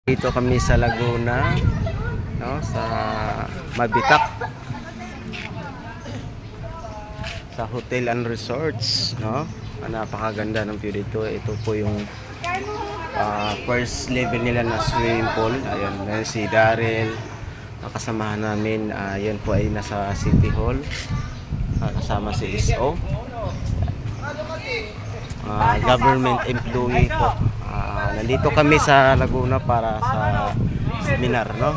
Dito kami sa Laguna, no, sa Mabitak, sa Hotel and Resorts, no. Napakaganda ng view dito. Ito po yung first level nila na swimming pool. Ayan, si Daryl, kasamahan namin. Yan po ay nasa City Hall, kasama si SO, government employee po. Nandito kami sa Laguna para sa seminar, no?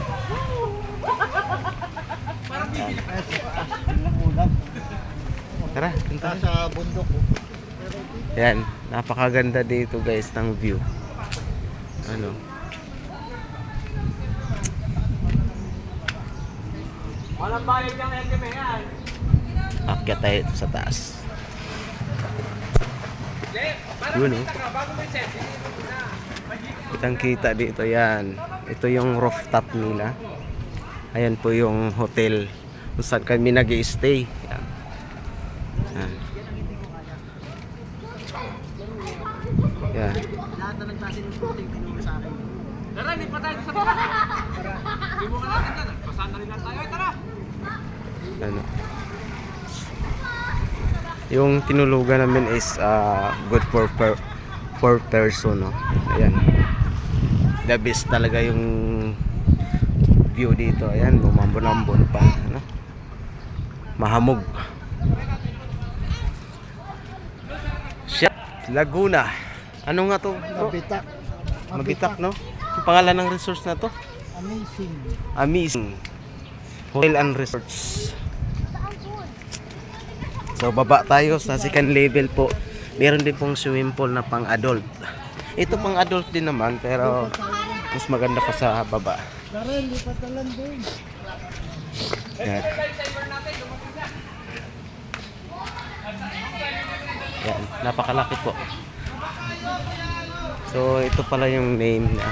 Tara, punta sa bundok. yan, napakaganda dito guys ng view. Ano? Walang bayad ng LTV yan. Akyat tayo sa taas. Yun, no? Kitang kita dito yan. Ito yung rooftop nila. Ayan po yung hotel kung saan kami nag-i-stay. Yan. Yan. Yan. Lahat na nagtasi ng puting pinuro sa akin. Tara, hindi pa tayo sa baba. Hindi mo ka natin dyan. Pasan na rin lang tayo. Ay, tara! Ano? Yung tinulugan namin is good for person, no? Ayan. The best talaga yung view dito. Ayan, lumambon-ambon pa, no? Mahamog. Shit, Laguna. Ano nga to? Mabitak. Mabitak, no? Ang pangalan ng resorts na to? Amazing. Amazing Hotel and Resorts. So baba tayo sa second level po. Meron din pong swimming pool na pang adult. Ito pang adult din naman, pero mas maganda pa sa baba. Darren, di pa talan din. Yan. Yan, napakalaki po. So ito pala yung name na.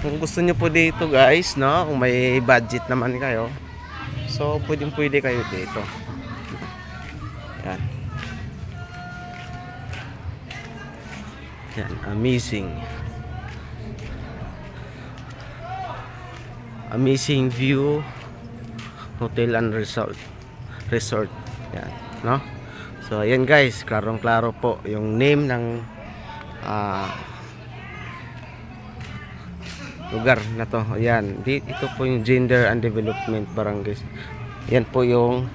Kung gusto nyo po dito guys, no, kung may budget naman kayo, so pwede kayo dito. Yan. Yan, amazing view hotel and resort. Yan, no? So ayan guys, klarong-klaro po yung name ng lugar na to. Ayan, ito po yung Gender and Development Barangay. Yan po yung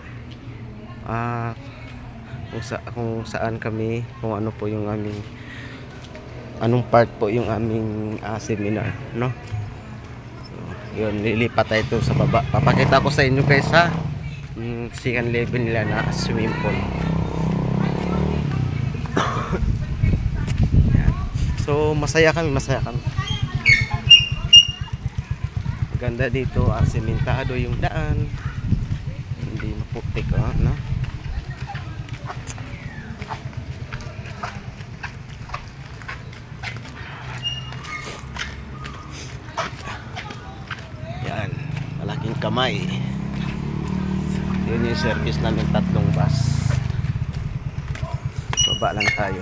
kung saan kami, kung ano po yung aming anong part po yung aming seminar, no? So, yun, lilipat tayo sa baba. Papakita ko sa inyo guys ha, yung second level nila na swimming pool. Yan. So masaya kami. Ganda dito, sementado yung daan, hindi maputik, no? Yan, malaking kamay. Yun yung service namin, 3 bus. Baba lang tayo.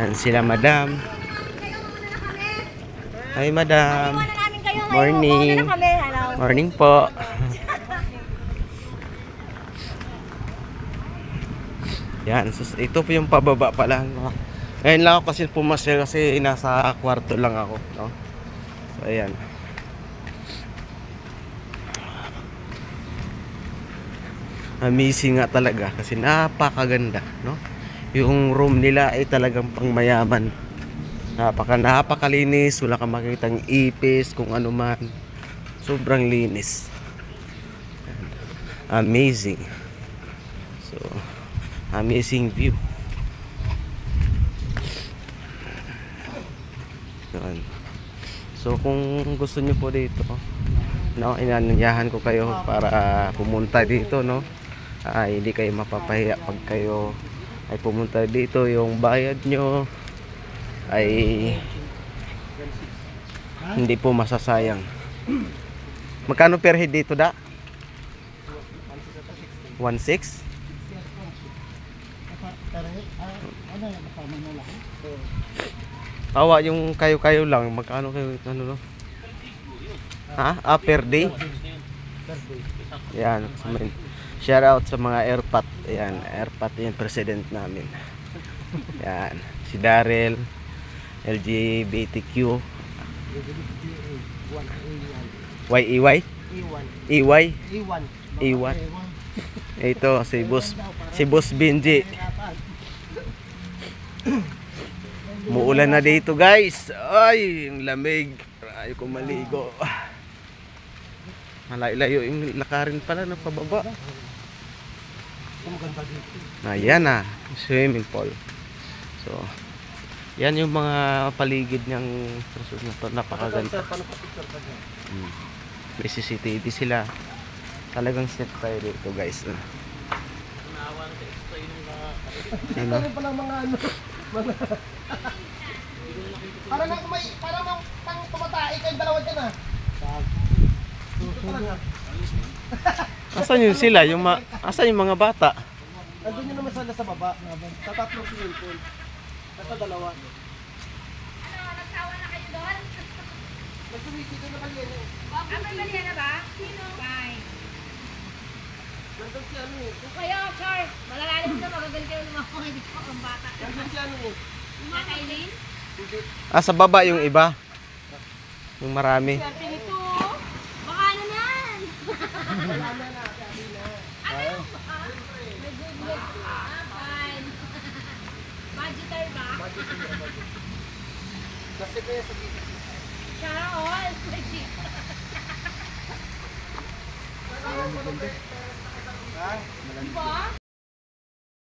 Yan sila madam. Hi madam. Morning. Morning po. Yan, ito po yung pababa pa lang. Ngayon lang ako kasi pumasya kasi nasa kwarto lang ako, no? So ayan. Amazing nga talaga kasi napakaganda, no? Yung room nila ay talagang pangmayaman. Napakalinis, wala kang makitang ipis, kung ano man. Sobrang linis. Amazing. So, amazing view. Yan. So, kung gusto niyo po dito, no, inanyayahan ko kayo para pumunta dito, no? Hindi kayo mapapahiya pag kayo ay pumunta dito. Yung bayad nyo ay Hindi po masasayang. Magkano per head dito da? 1.6? Awa yung kayo-kayo lang. Magkano kayo? Ano no? Ha? Ah, per day? Yan. Shout out sa mga airpat. Yan. Airpat yung president namin. Yan. Si Daryl. LGBTQ. YEY? EY? E1. Ito si Boss Benji. Muulan na dito guys. Ay, yung lamig. Ayaw ko maligo. Malayo-layo yung lakarin pala na pababa. Ayan na, swimming pool. So, yan yung mga paligid niyang resort na to. Napakaganda. May CCTV sila. Talagang set tayo dito guys. Ano? Para na may para mang pang tumatay kayong dalawa diyan ah. Asan yun sila? Asan yung mga bata? Andun yun naman sila sa baba. Sa tatlong swimming pool. Sa dalawa. Ano, nagsawa na kayo doon? Nagsumisito na kanya eh. May mali na ba? Sino? Bye. Nandun si ano eh. Kung kayo, Char, malalalim na magagaling kayo ng mga hindi ko ang bata. Nandun si ano eh. Yung Kailin? Ah, sa baba yung iba. Yung marami. Swerte nito. Baka naman. Ano? May goodness. Fine. Budgeter ba? Kasi kaya sa dito. Char all. Diba?